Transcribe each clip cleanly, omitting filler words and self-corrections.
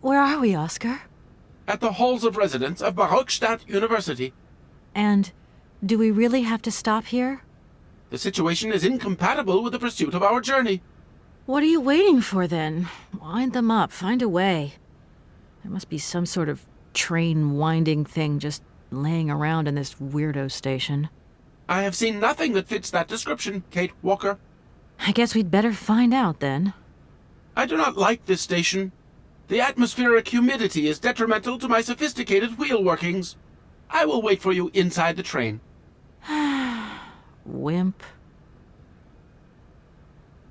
Where are we, Oscar? At the halls of residence of Barockstadtské University. And do we really have to stop here? The situation is incompatible with the pursuit of our journey. What are you waiting for, then? Wind them up. Find a way. There must be some sort of train winding thing just laying around in this weirdo station. I have seen nothing that fits that description, Kate Walker. I guess we'd better find out, then. I do not like this station. The atmospheric humidity is detrimental to my sophisticated wheel workings. I will wait for you inside the train. Wimp.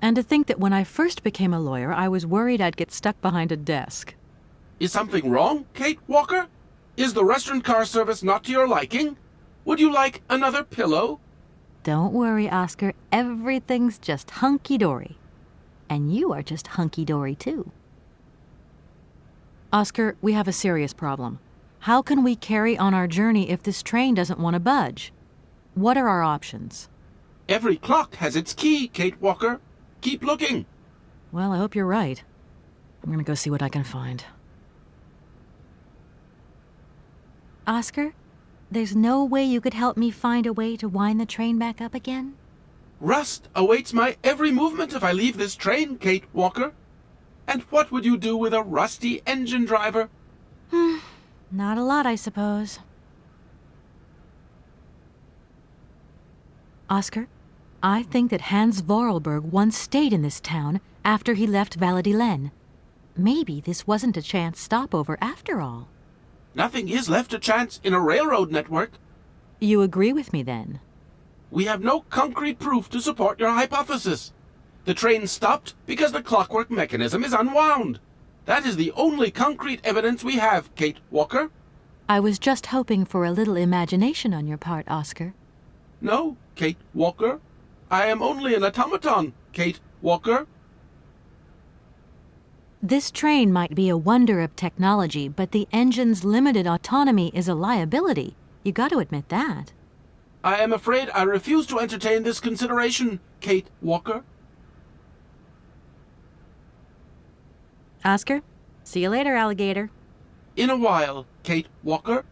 And to think that when I first became a lawyer, I was worried I'd get stuck behind a desk. Is something wrong, Kate Walker? Is the restaurant car service not to your liking? Would you like another pillow? Don't worry, Oscar. Everything's just hunky-dory. And you are just hunky-dory, too. Oscar, we have a serious problem. How can we carry on our journey if this train doesn't want to budge? What are our options? Every clock has its key, Kate Walker. Keep looking. Well, I hope you're right. I'm gonna go see what I can find. Oscar, there's no way you could help me find a way to wind the train back up again? Rust awaits my every movement if I leave this train, Kate Walker. And what would you do with a rusty engine driver? Not a lot, I suppose. Oscar, I think that Hans Vorarlberg once stayed in this town after he left Valladolid. Maybe this wasn't a chance stopover after all. Nothing is left to chance in a railroad network. You agree with me, then? We have no concrete proof to support your hypothesis. The train stopped because the clockwork mechanism is unwound. That is the only concrete evidence we have, Kate Walker. I was just hoping for a little imagination on your part, Oscar. No, Kate Walker. I am only an automaton, Kate Walker. This train might be a wonder of technology, but the engine's limited autonomy is a liability. You got to admit that. I am afraid I refuse to entertain this consideration, Kate Walker. Oscar, see you later, alligator. In a while, Kate Walker.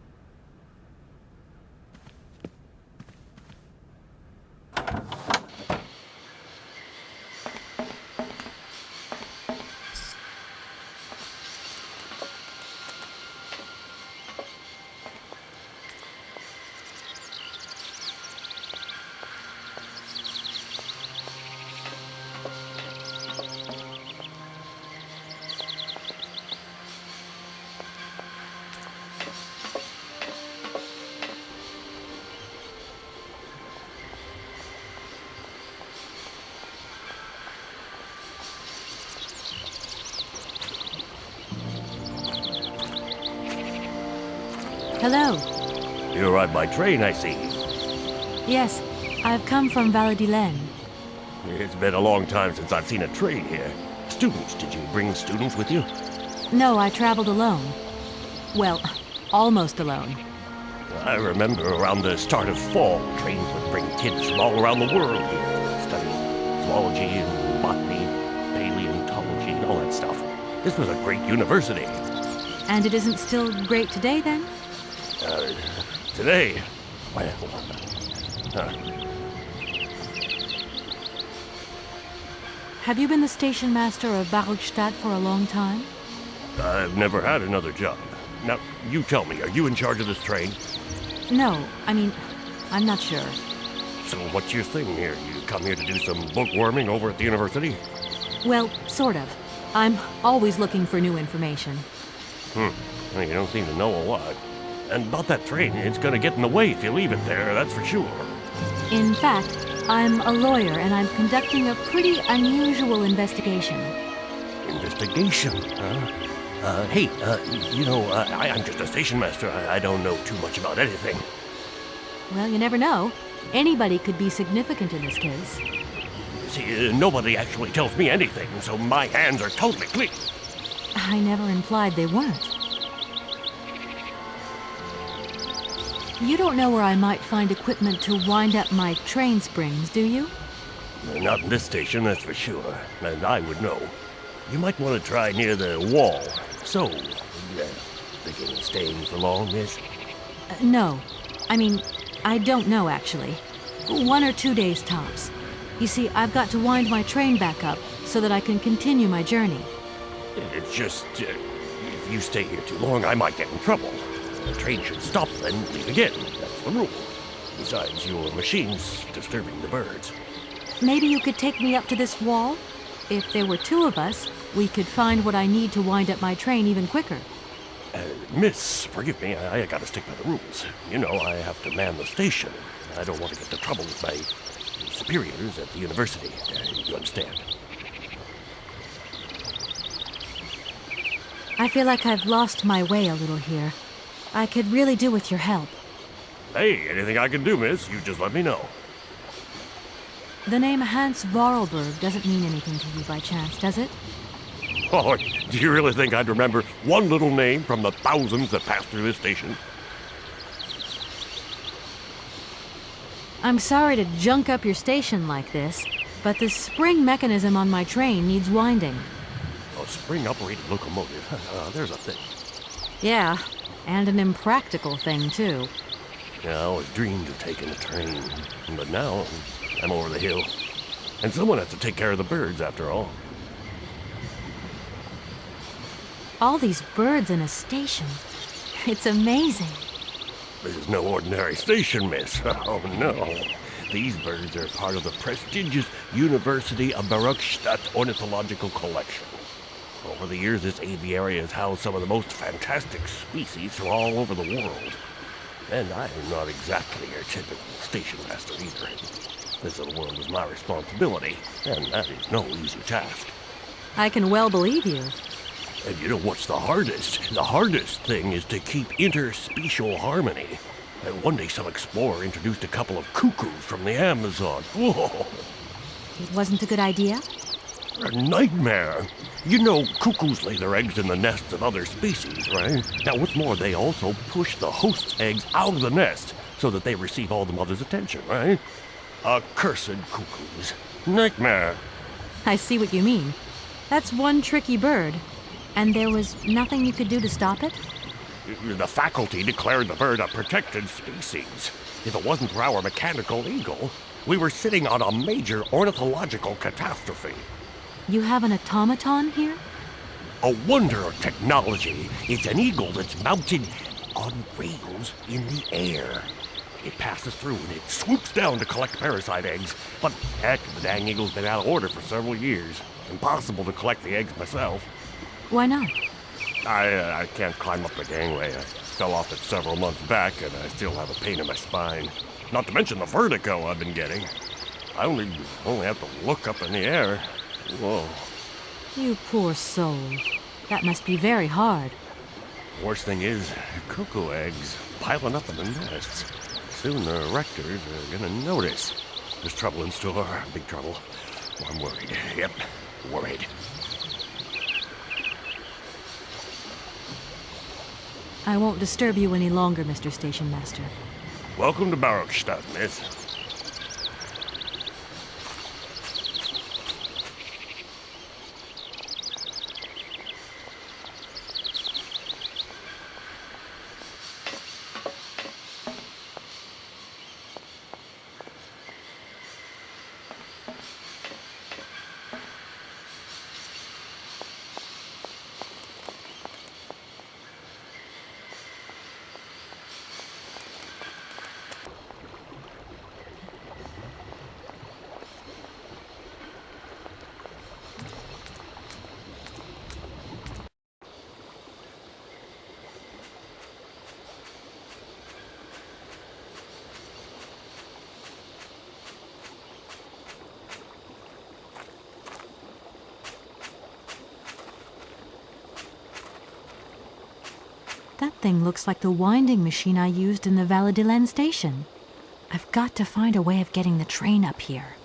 Hello. You arrived by train, I see. Yes, I've come from Valladolid. It's been a long time since I've seen a train here. Students, did you bring students with you? No, I traveled alone. Well, almost alone. I remember around the start of fall, trains would bring kids from all around the world here to study zoology and botany, paleontology, and all that stuff. This was a great university. And it isn't still great today, then? Today? Well, Have you been the station master of Barockstadt for a long time? I've never had another job. Now, you tell me, are you in charge of this train? No, I'm not sure. So what's your thing here? You come here to do some bookworming over at the university? Well, sort of. I'm always looking for new information. Well, you don't seem to know a lot. And about that train, it's gonna get in the way if you leave it there, that's for sure. In fact, I'm a lawyer and I'm conducting a pretty unusual investigation. Investigation, huh? Hey, I'm just a station master. I don't know too much about anything. Well, you never know. Anybody could be significant in this case. See, nobody actually tells me anything, so my hands are totally clean. I never implied they weren't. You don't know where I might find equipment to wind up my train springs, do you? Not in this station, that's for sure. And I would know. You might want to try near the wall. So, thinking of staying for long, miss? No. I mean, I don't know, actually. 1 or 2 days tops. You see, I've got to wind my train back up so that I can continue my journey. It's just, if you stay here too long, I might get in trouble. The train should stop, then leave again. That's the rule. Besides, your machine's disturbing the birds. Maybe you could take me up to this wall? If there were 2 of us, we could find what I need to wind up my train even quicker. Miss, forgive me, I gotta stick by the rules. You know, I have to man the station. I don't want to get into trouble with my superiors at the university. You understand? I feel like I've lost my way a little here. I could really do with your help. Hey, anything I can do, miss, you just let me know. The name Hans Vorarlberg doesn't mean anything to you by chance, does it? Oh, do you really think I'd remember one little name from the thousands that pass through this station? I'm sorry to junk up your station like this, but the spring mechanism on my train needs winding. A spring-operated locomotive. There's a thing. Yeah, and an impractical thing, too. Yeah, I always dreamed of taking a train, but now I'm over the hill. And someone has to take care of the birds, after all. All these birds in a station. It's amazing. This is no ordinary station, miss. Oh, no. These birds are part of the prestigious University of Barockstadtské ornithological collection. Over the years, this aviary has housed some of the most fantastic species from all over the world. And I am not exactly your typical station master either. This little world is my responsibility, and that is no easy task. I can well believe you. And you know what's the hardest? The hardest thing is to keep interspecial harmony. And one day some explorer introduced a couple of cuckoos from the Amazon. Whoa! It wasn't a good idea? A nightmare. You know, cuckoos lay their eggs in the nests of other species, right? Now, what's more, they also push the host's eggs out of the nest so that they receive all the mother's attention, right? Accursed cuckoos. Nightmare. I see what you mean. That's one tricky bird. And there was nothing you could do to stop it? The faculty declared the bird a protected species. If it wasn't for our mechanical eagle, we were sitting on a major ornithological catastrophe. You have an automaton here? A wonder of technology. It's an eagle that's mounted on rails in the air. It passes through and it swoops down to collect parasite eggs. But heck, the dang eagle's been out of order for several years. Impossible to collect the eggs myself. Why not? I can't climb up the gangway. I fell off it several months back, and I still have a pain in my spine. Not to mention the vertigo I've been getting. I only have to look up in the air. Whoa. You poor soul. That must be very hard. Worst thing is, cuckoo eggs piling up in the nests. Soon the rectors are gonna notice. There's trouble in store, big trouble. I'm worried. Yep, worried. I won't disturb you any longer, Mr. Station Master. Welcome to Barockstadt, miss. That thing looks like the winding machine I used in the Valladolid station. I've got to find a way of getting the train up here.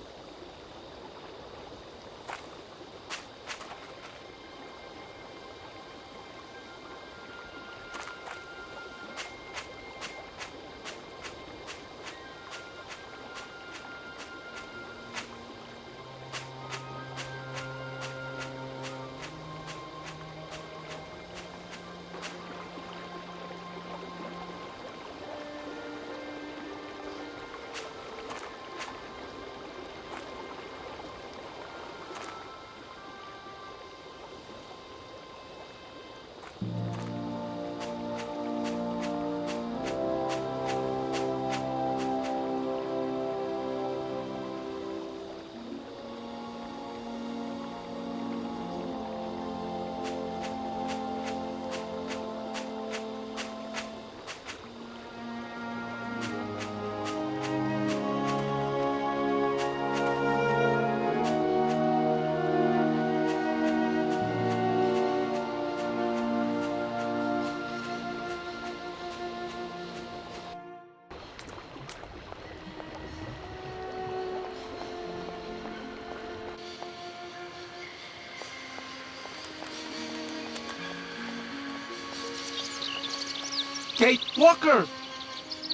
Kate Walker!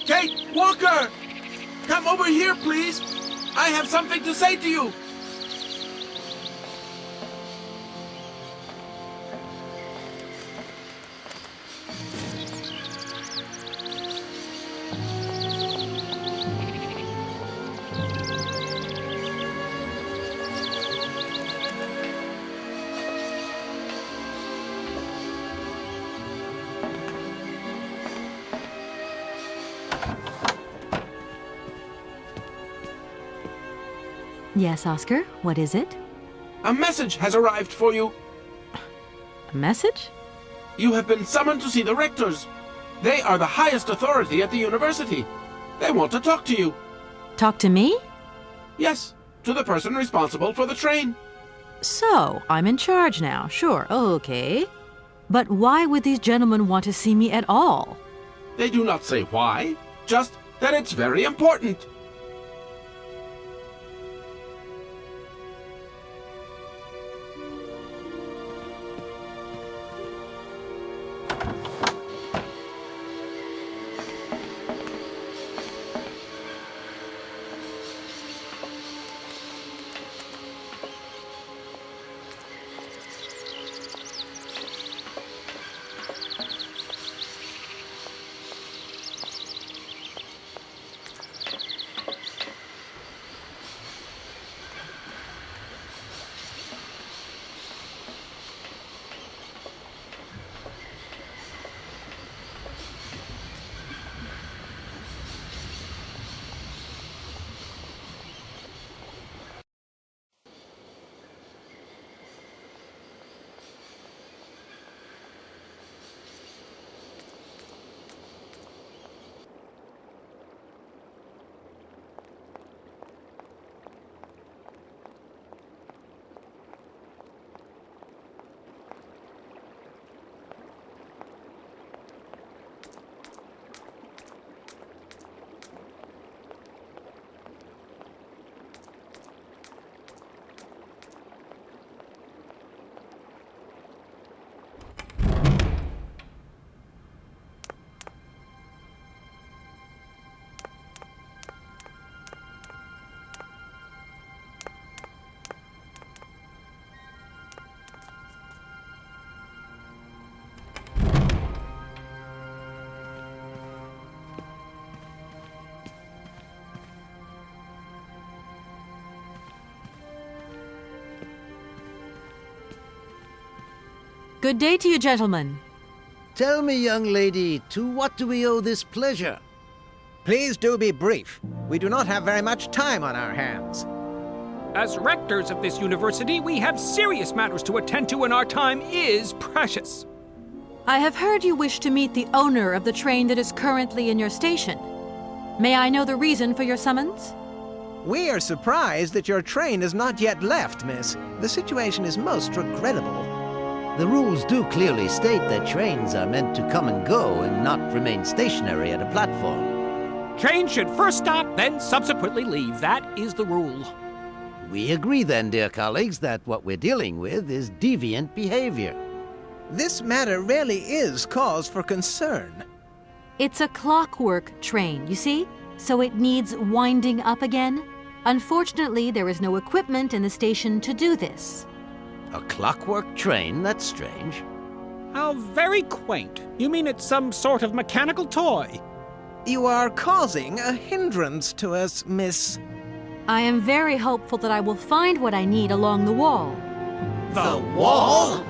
Kate Walker! Come over here, please! I have something to say to you! Yes, Oscar, what is it? A message has arrived for you. A message? You have been summoned to see the rectors. They are the highest authority at the university. They want to talk to you. Talk to me? Yes, to the person responsible for the train. So, I'm in charge now, sure, okay. But why would these gentlemen want to see me at all? They do not say why, just that it's very important. Good day to you, gentlemen. Tell me, young lady, to what do we owe this pleasure? Please do be brief. We do not have very much time on our hands. As rectors of this university, we have serious matters to attend to, and our time is precious. I have heard you wish to meet the owner of the train that is currently in your station. May I know the reason for your summons? We are surprised that your train has not yet left, miss. The situation is most regrettable. The rules do clearly state that trains are meant to come and go and not remain stationary at a platform. Trains should first stop, then subsequently leave. That is the rule. We agree then, dear colleagues, that what we're dealing with is deviant behavior. This matter really is cause for concern. It's a clockwork train, you see? So it needs winding up again. Unfortunately, there is no equipment in the station to do this. A clockwork train? That's strange. How very quaint. You mean it's some sort of mechanical toy? You are causing a hindrance to us, miss. I am very hopeful that I will find what I need along the wall. The wall?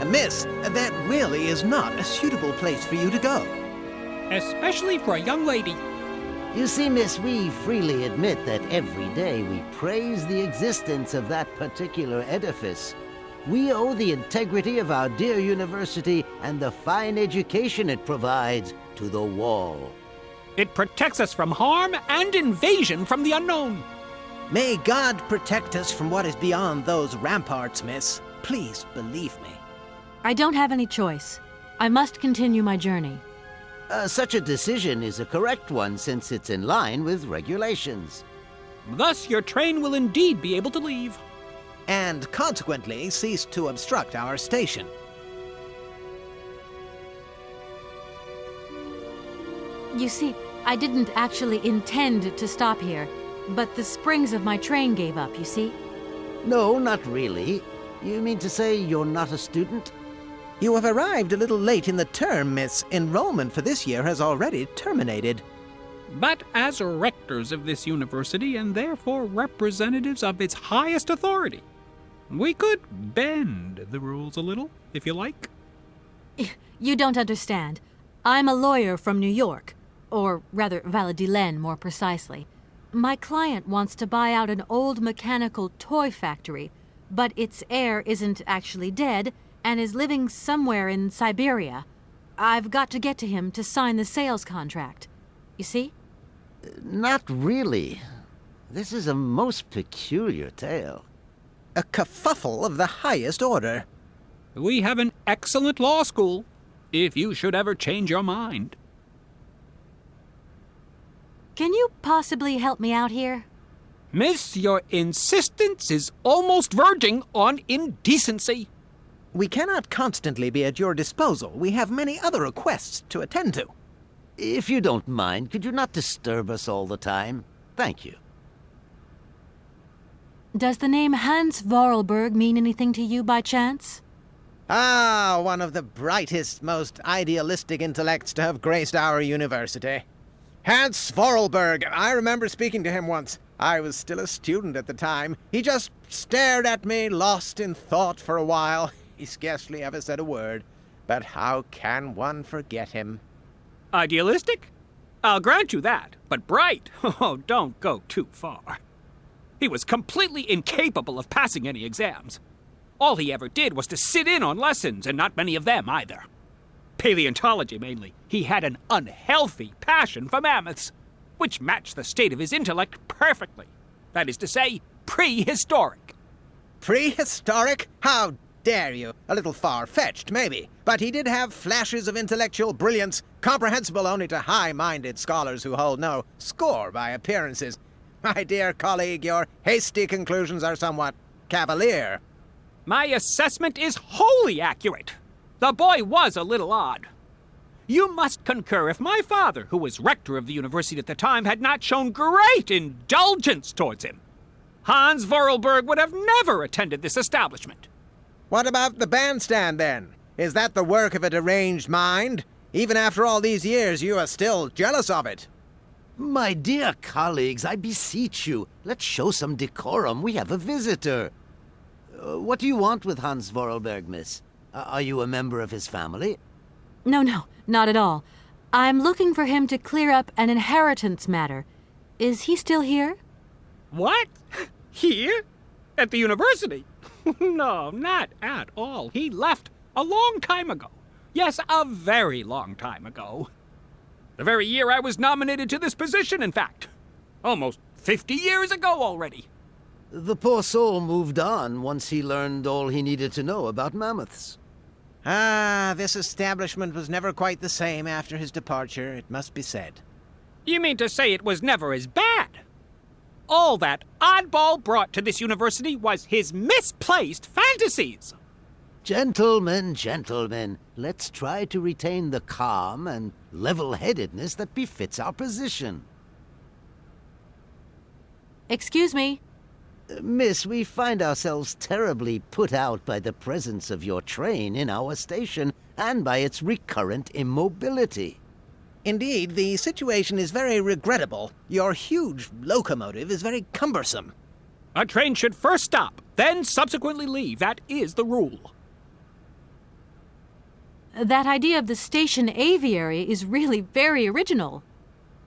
Miss, that really is not a suitable place for you to go. Especially for a young lady. You see, miss, we freely admit that every day we praise the existence of that particular edifice. We owe the integrity of our dear university and the fine education it provides to the wall. It protects us from harm and invasion from the unknown. May God protect us from what is beyond those ramparts, miss. Please believe me. I don't have any choice. I must continue my journey. Such a decision is a correct one since it's in line with regulations. Thus, your train will indeed be able to leave. And consequently cease to obstruct our station. You see, I didn't actually intend to stop here, but the springs of my train gave up, you see? No, not really. You mean to say you're not a student? You have arrived a little late in the term, miss. Enrollment for this year has already terminated. But as rectors of this university, and therefore representatives of its highest authority, we could bend the rules a little, if you like. You don't understand. I'm a lawyer from New York, or rather Valladolid more precisely. My client wants to buy out an old mechanical toy factory, but its heir isn't actually dead and is living somewhere in Syberia. I've got to get to him to sign the sales contract. You see? Not really. This is a most peculiar tale. A kerfuffle of the highest order. We have an excellent law school, if you should ever change your mind. Can you possibly help me out here? Miss, your insistence is almost verging on indecency. We cannot constantly be at your disposal. We have many other requests to attend to. If you don't mind, could you not disturb us all the time? Thank you. Does the name Hans Vorarlberg mean anything to you by chance? Ah, one of the brightest, most idealistic intellects to have graced our university. Hans Vorarlberg. I remember speaking to him once. I was still a student at the time. He just stared at me, lost in thought for a while. He scarcely ever said a word. But how can one forget him? Idealistic? I'll grant you that, but bright? Oh, don't go too far. He was completely incapable of passing any exams. All he ever did was to sit in on lessons, and not many of them either. Paleontology, mainly. He had an unhealthy passion for mammoths, which matched the state of his intellect perfectly. That is to say, prehistoric. Prehistoric? How dare you? A little far-fetched, maybe. But he did have flashes of intellectual brilliance, comprehensible only to high-minded scholars who hold no score by appearances. My dear colleague, your hasty conclusions are somewhat cavalier. My assessment is wholly accurate. The boy was a little odd. You must concur if my father, who was rector of the university at the time, had not shown great indulgence towards him. Hans Vorarlberg would have never attended this establishment. What about the bandstand, then? Is that the work of a deranged mind? Even after all these years, you are still jealous of it. My dear colleagues, I beseech you, let's show some decorum. We have a visitor. What do you want with Hans Vorarlberg, miss? Are you a member of his family? No, not at all. I'm looking for him to clear up an inheritance matter. Is he still here? What? Here? At the university? No, not at all. He left a long time ago. Yes, a very long time ago. The very year I was nominated to this position, in fact. Almost 50 years ago already. The poor soul moved on once he learned all he needed to know about mammoths. Ah, this establishment was never quite the same after his departure, it must be said. You mean to say it was never as bad? All that oddball brought to this university was his misplaced fantasies. Gentlemen, let's try to retain the calm and level-headedness that befits our position. Excuse me. Miss, we find ourselves terribly put out by the presence of your train in our station and by its recurrent immobility. Indeed, the situation is very regrettable. Your huge locomotive is very cumbersome. A train should first stop, then subsequently leave. That is the rule. That idea of the station aviary is really very original.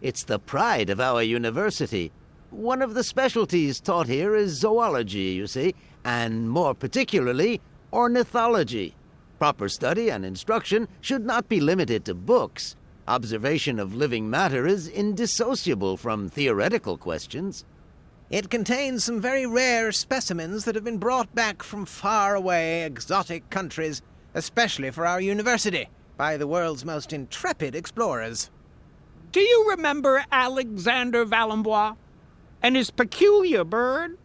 It's the pride of our university. One of the specialties taught here is zoology, you see, and more particularly, ornithology. Proper study and instruction should not be limited to books. Observation of living matter is indissociable from theoretical questions. It contains some very rare specimens that have been brought back from faraway, exotic countries, especially for our university, by the world's most intrepid explorers. Do you remember Alexander Valembois and his peculiar bird?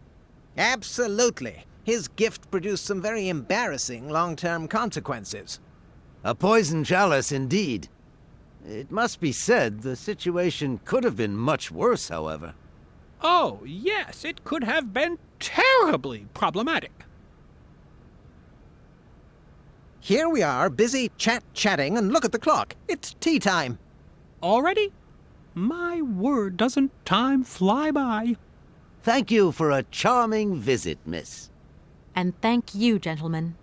Absolutely. His gift produced some very embarrassing long-term consequences. A poison chalice, indeed. It must be said, the situation could have been much worse, however. Oh, yes, it could have been terribly problematic. Here we are, busy chatting, and look at the clock. It's tea time. Already? My word, doesn't time fly by? Thank you for a charming visit, miss. And thank you, gentlemen.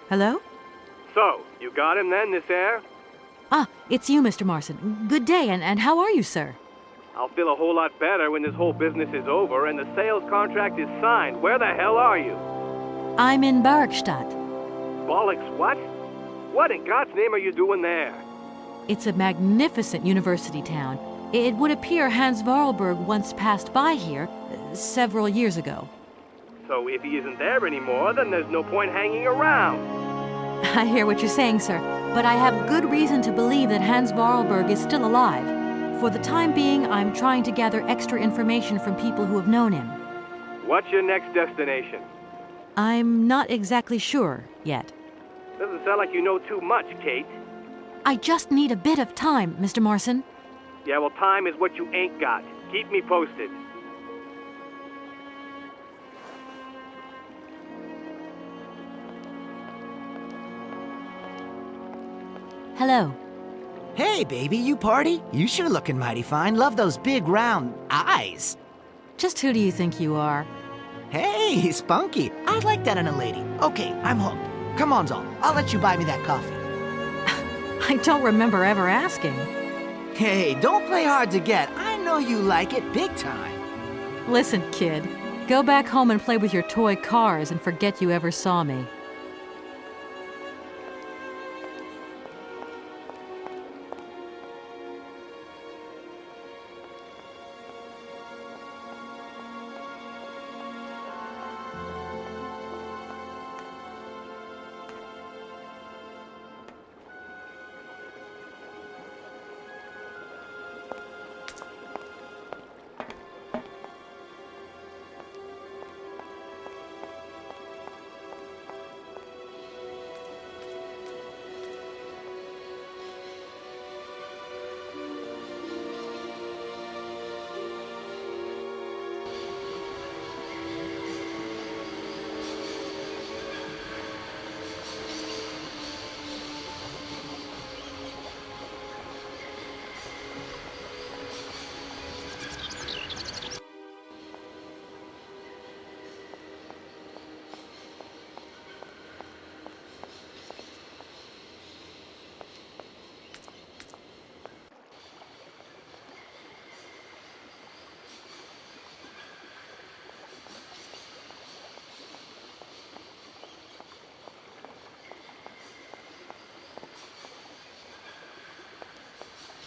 Hello? So, you got him then, this air? Ah, it's you, Mr. Marson. Good day, and how are you, sir? I'll feel a whole lot better when this whole business is over and the sales contract is signed. Where the hell are you? I'm in Barockstadt. Bollocks, what? What in God's name are you doing there? It's a magnificent university town. It would appear Hans Vorarlberg once passed by here several years ago. So if he isn't there anymore, then there's no point hanging around. I hear what you're saying, sir, but I have good reason to believe that Hans Vorarlberg is still alive. For the time being, I'm trying to gather extra information from people who have known him. What's your next destination? I'm not exactly sure yet. Doesn't sound like you know too much, Kate. I just need a bit of time, Mr. Morrison. Yeah, well, time is what you ain't got. Keep me posted. Hello. Hey, baby, you party? You sure looking mighty fine. Love those big, round eyes. Just who do you think you are? Hey, spunky. I like that in a lady. Okay, I'm hooked. Come on, Zol. I'll let you buy me that coffee. I don't remember ever asking. Hey, don't play hard to get. I know you like it big time. Listen, kid. Go back home and play with your toy cars and forget you ever saw me.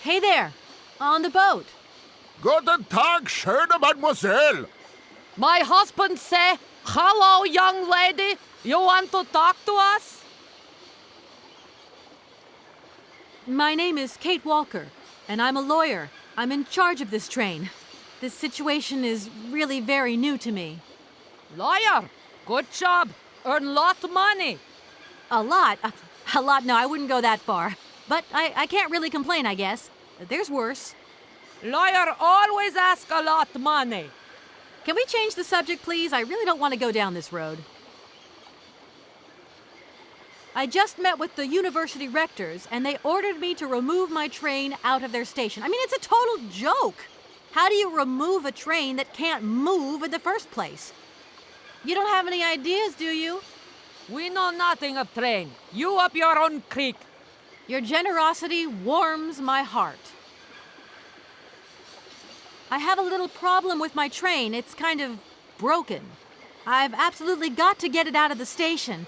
Hey there! On the boat! Guten Tag, schöne Mademoiselle. My husband say, hello, young lady. You want to talk to us? My name is Kate Walker, and I'm a lawyer. I'm in charge of this train. This situation is really very new to me. Lawyer, good job. Earn lot of money. A lot? A lot? No, I wouldn't go that far. But I can't really complain, I guess. There's worse. Lawyer always ask a lot of money. Can we change the subject, please? I really don't want to go down this road. I just met with the university rectors, and they ordered me to remove my train out of their station. I mean, it's a total joke. How do you remove a train that can't move in the first place? You don't have any ideas, do you? We know nothing of train. You up your own creek. Your generosity warms my heart. I have a little problem with my train. It's kind of broken. I've absolutely got to get it out of the station.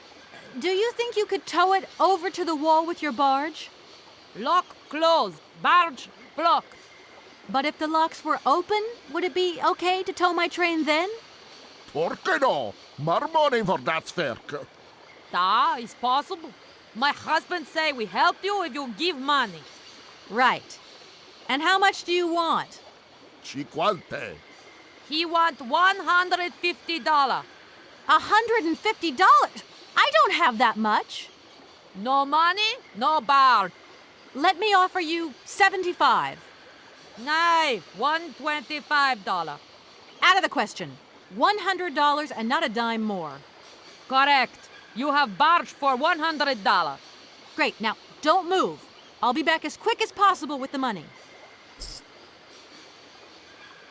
Do you think you could tow it over to the wall with your barge? Lock closed. Barge blocked. But if the locks were open, would it be okay to tow my train then? Porke no? More money for that sverk. Da, it's possible. My husband say we help you if you give money. Right. And how much do you want? Cinquante. He want $150. $150? I don't have that much. No money, no barge. Let me offer you $75. Nay, $125. Out of the question. $100 and not a dime more. Correct. You have barge for $100. Great. Now, don't move. I'll be back as quick as possible with the money.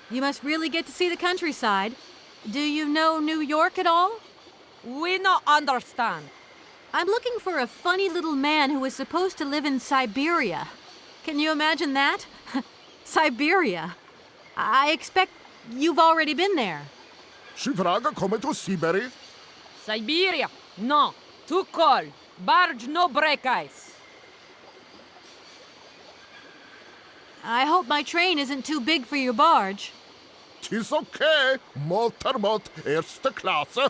You must really get to see the countryside. Do you know New York at all? We no understand. I'm looking for a funny little man who is supposed to live in Syberia. Can you imagine that? Syberia. I expect you've already been there. Si vraga komme to Syberia. Siberia? No. Too cold. Barge no break ice. I hope my train isn't too big for your barge. Tis okay. Motorboat erste klasse.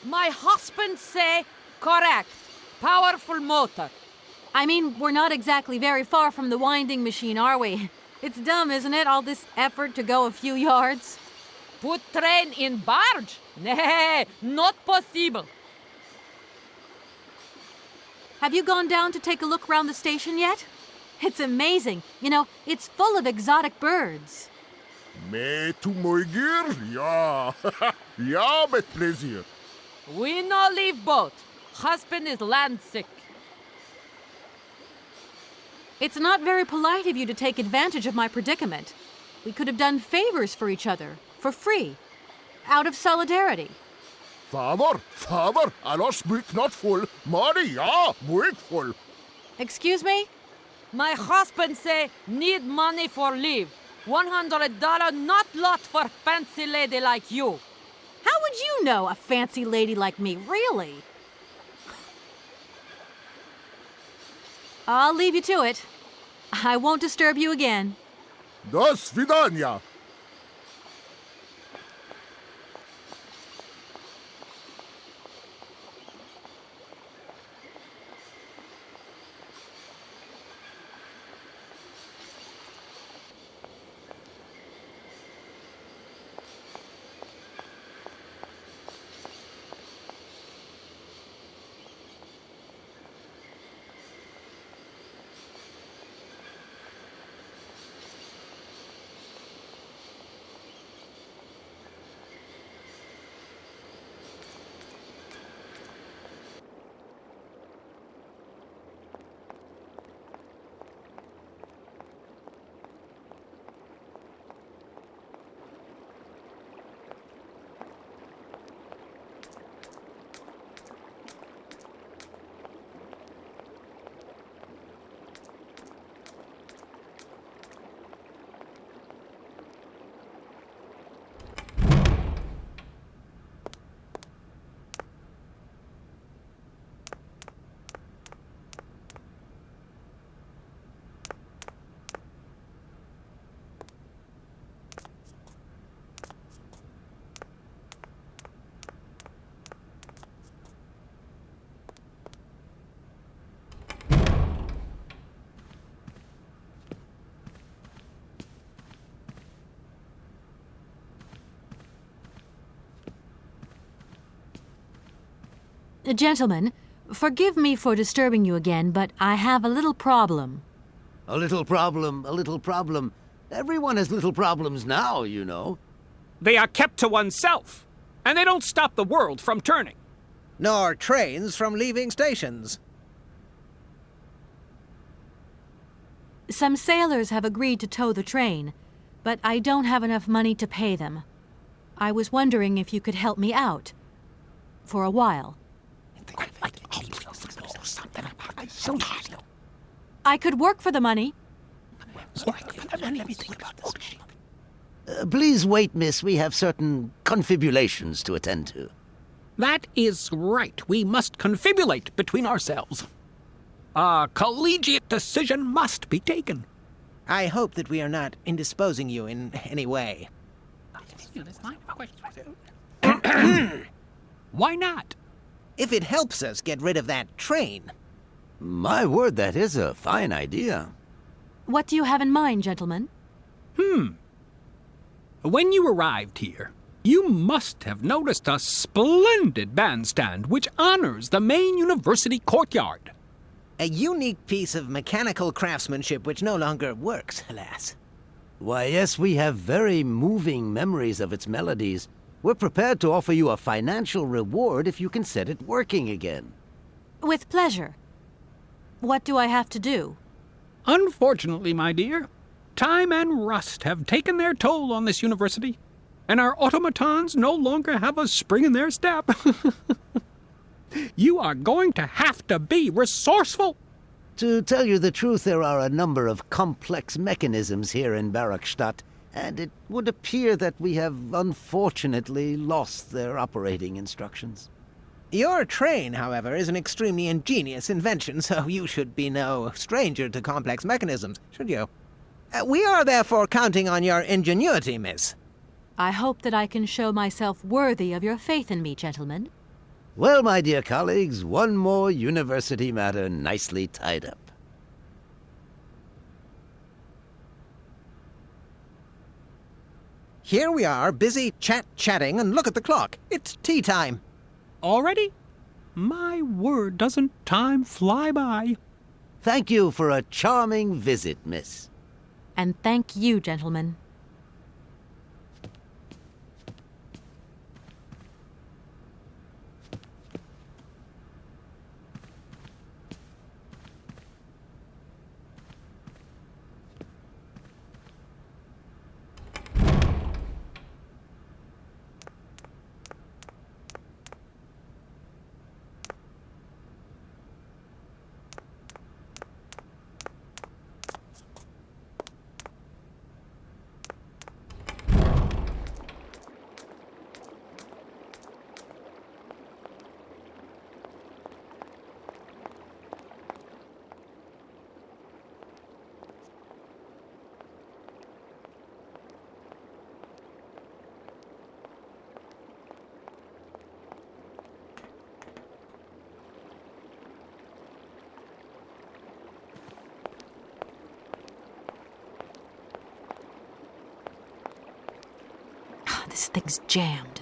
My husband say correct. Powerful motor. I mean, we're not exactly very far from the winding machine, are we? It's dumb, isn't it, all this effort to go a few yards? Put train in barge? Nay, not possible. Have you gone down to take a look around the station yet? It's amazing. You know, it's full of exotic birds. Me to moigir? Ja. Ja, met plezier. We no leave boat. Husband is land sick. It's not very polite of you to take advantage of my predicament. We could have done favors for each other, for free, out of solidarity. Father, alors speak not full. Money, ja, moig full. Excuse me? My husband say need money for leave. $100 not lot for fancy lady like you. How would you know a fancy lady like me, really? I'll leave you to it. I won't disturb you again. Do svidania. Gentlemen, forgive me for disturbing you again, but I have a little problem. A little problem. Everyone has little problems now, you know. They are kept to oneself, and they don't stop the world from turning. Nor trains from leaving stations. Some sailors have agreed to tow the train, but I don't have enough money to pay them. I was wondering if you could help me out. For a while. I could work for the money. Please wait, miss. We have certain confibulations to attend to. That is right. We must confibulate between ourselves. A collegiate decision must be taken. I hope that we are not indisposing you in any way. Why not? If it helps us get rid of that train. My word, that is a fine idea. What do you have in mind, gentlemen? When you arrived here, you must have noticed a splendid bandstand which honors the main university courtyard. A unique piece of mechanical craftsmanship which no longer works, alas. Why, yes, we have very moving memories of its melodies. We're prepared to offer you a financial reward if you can set it working again. With pleasure. What do I have to do? Unfortunately, my dear, time and rust have taken their toll on this university, and our automatons no longer have a spring in their step. You are going to have to be resourceful. To tell you the truth, there are a number of complex mechanisms here in Barockstadt, and it would appear that we have unfortunately lost their operating instructions. Your train, however, is an extremely ingenious invention, so you should be no stranger to complex mechanisms, should you? We are therefore counting on your ingenuity, miss. I hope that I can show myself worthy of your faith in me, gentlemen. Well, my dear colleagues, one more university matter nicely tied up. Here we are, busy chatting, and look at the clock. It's tea time. Already? My word, doesn't time fly by? Thank you for a charming visit, miss. And thank you, gentlemen. This thing's jammed.